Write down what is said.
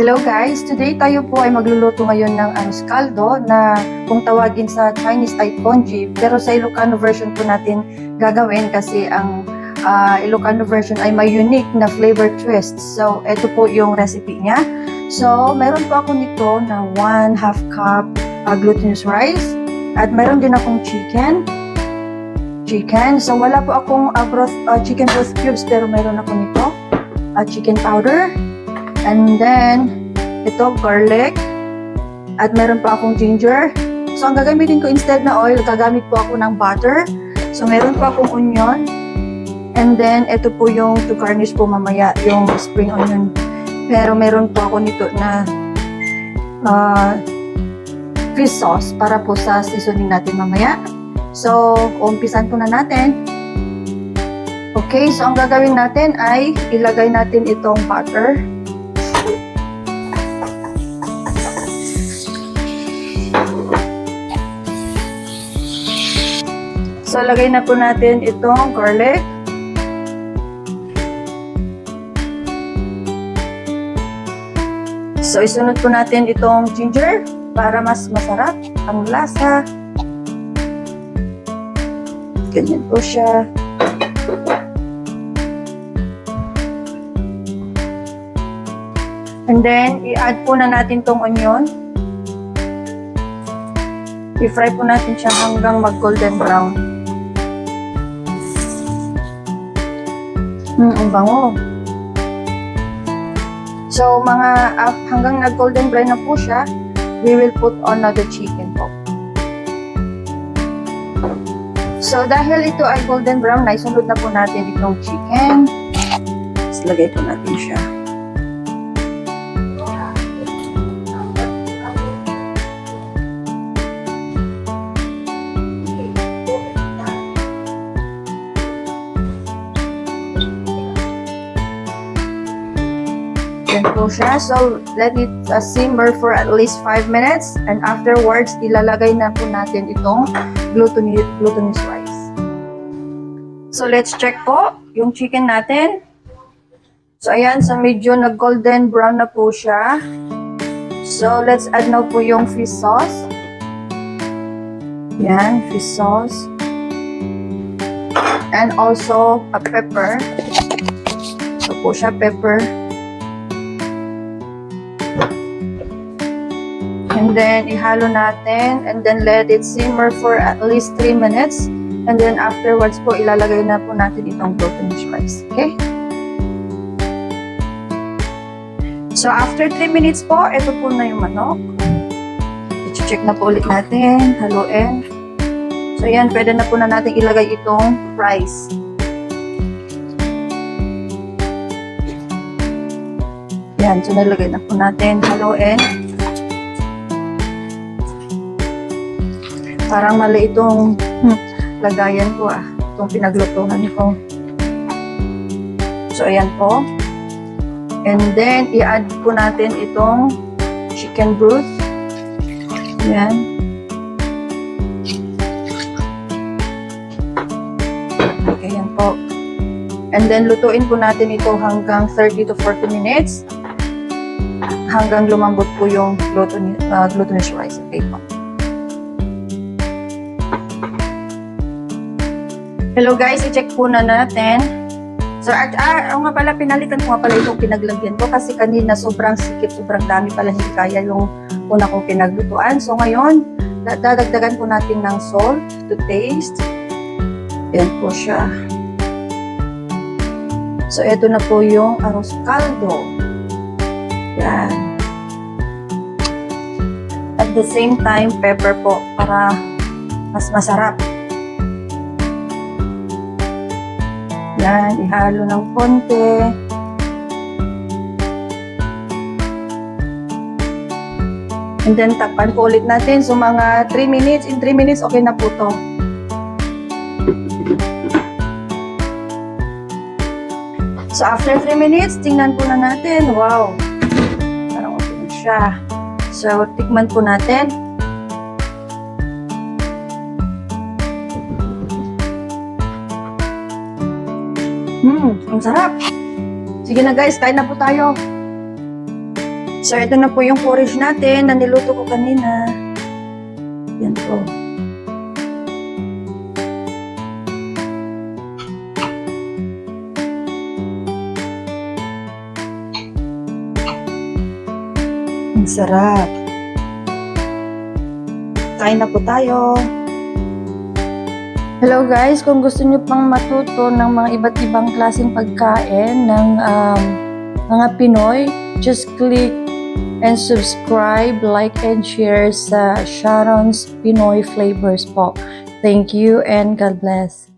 Hello guys! Today tayo po ay magluluto ngayon ng arroz caldo na kung tawagin sa Chinese ay congee, pero sa Ilocano version po natin gagawin kasi ang Ilocano version ay may unique na flavor twist. So, ito po yung recipe niya. So, meron po ako nito na 1/2 cup glutinous rice at meron din akong chicken. So, wala po akong chicken broth cubes pero meron ako nito. Chicken powder. And then, ito, garlic. At meron pa akong ginger. So, ang gagamitin ko instead na oil, gagamit po ako ng butter. So, meron pa akong onion. And then, ito po yung to garnish po mamaya, yung spring onion. Pero meron po ako nito na fish sauce para po sa seasoning natin mamaya. So, umpisan po na natin. Okay, so ang gagawin natin ay ilagay natin itong butter. So, lagay na po natin itong garlic. So, isunod po natin itong ginger para mas masarap ang lasa. Ganyan po siya. And then, i-add po na natin itong onion. I-fry po natin siya hanggang mag-golden brown. Ang bango. So, hanggang nag-golden brown na po siya, we will put on the chicken po. So, dahil ito ay golden brown, naisunod na po natin itong chicken. Tapos, lagay po natin siya. Yan po siya. So, let it simmer for at least 5 minutes. And afterwards, ilalagay na po natin itong glutinous rice. So, let's check po yung chicken natin. So, ayan. So, medyo nag-golden brown na po siya. So, let's add na po yung fish sauce. Yan, fish sauce. And also, a pepper. So, po siya, pepper. And then, ihalo natin. And then, let it simmer for at least 3 minutes. And then, afterwards po, ilalagay na po natin itong glutinous rice. Okay? So, after 3 minutes po, ito po na yung manok. I-check na po ulit natin. Haluin. So, yan. Pwede na po na natin ilagay itong rice. Yan. So, nalagay na po natin. Haluin. Parang mali itong lagayan ko itong pinaglutuhan ko. So, ayan po. And then, i-add po natin itong chicken broth. Ayan. Okay, ayan po. And then, lutuin po natin ito hanggang 30 to 40 minutes. Hanggang lumambot po yung glutinous rice. Okay po. Hello guys, i-check po na natin. So, nga pala, pinalitan ko nga pala itong pinaglagyan ko kasi kanina sobrang sikip, sobrang dami pala hindi kaya yung una kong pinaglutuan. So, ngayon, dadagdagan po natin ng salt to taste. Yan po siya. So, ito na po yung arroz caldo. Yan. At the same time, pepper po para mas masarap. Yan, ihalo ng konti. And then, takpan po ulit natin. So, mga 3 minutes. In 3 minutes, okay na po to. So, after 3 minutes, tingnan po na natin. Wow! Parang okay na siya. So, tikman po natin. Ang sarap. Sige na guys, kain na po tayo. So, ito na po yung porridge natin na niluto ko kanina. Yan po. Ang sarap. Kain na po tayo. Hello guys, kung gusto niyo pang matuto ng mga iba't ibang klaseng pagkain ng mga Pinoy, just click and subscribe, like and share sa Sharon's Pinoy Flavors po. Thank you and God bless.